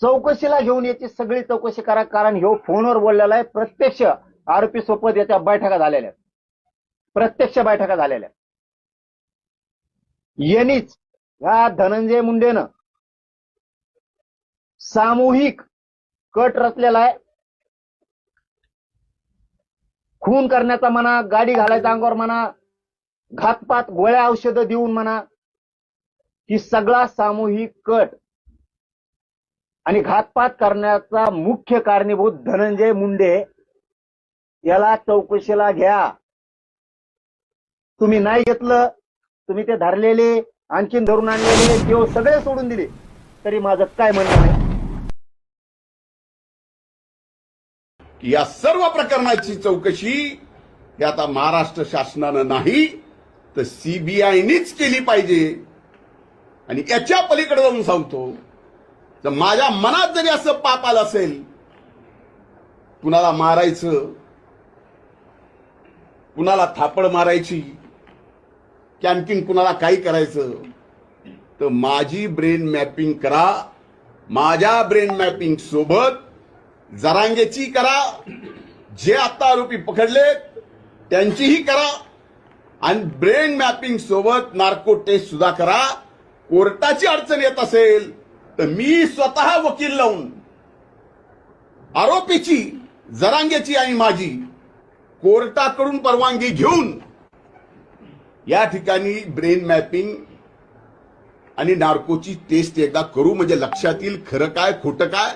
चौकशीला घेऊन याची सगळी चौकशी करा, कारण ह्यो फोनवर बोललेला आहे. प्रत्यक्ष आरोपी सोबत याच्या बैठका झालेल्या आहेत, प्रत्यक्ष बैठका झालेल्या. यांनीच ह्या धनंजय मुंडेनं सामूहिक कट रचलेला आहे. खून करण्याचा म्हणा, गाडी घालायचा अंगावर म्हणा, घातपात, गोळ्या औषधं देऊन म्हणा, ही सगळा सामूहिक कट आणि घातपात करण्याचा मुख्य कारणीभूत धनंजय मुंडे. याला चौकशीला घ्या. तुम्ही नाही घेतलं, तुम्ही ते धरलेले आणखीन धरून आणलेले देव सगळे सोडून दिले तरी माझं काय म्हणणं नाही. या सर्व प्रकरणाची चौकशी ही आता महाराष्ट्र शासनानं नाही तर सीबीआयनीच केली पाहिजे. आणि याच्या पलीकडे जाऊन सांगतो, तर माझ्या मनात जरी असं पाप आलं असेल, कुणाला मारायचं, कुणाला थापड मारायची, की आणखीन कुणाला काही करायचं, तर माझी ब्रेन मॅपिंग करा. माझ्या ब्रेन मॅपिंग सोबत जरांगेची करा, जे आता आरोपी पकडलेत त्यांचीही करा, आणि ब्रेन मॅपिंग सोबत नार्को टेस्ट सुद्धा करा. कोर्टाची अडचण येत असेल तर मी स्वतः वकील लावून आरोपीची, जरांगेची आणि माझी कोर्टाकडून परवानगी घेऊन या ठिकाणी ब्रेन मॅपिंग आणि नार्कोची टेस्ट एकदा करू, म्हणजे लक्षात येईल खरं काय खोटं काय.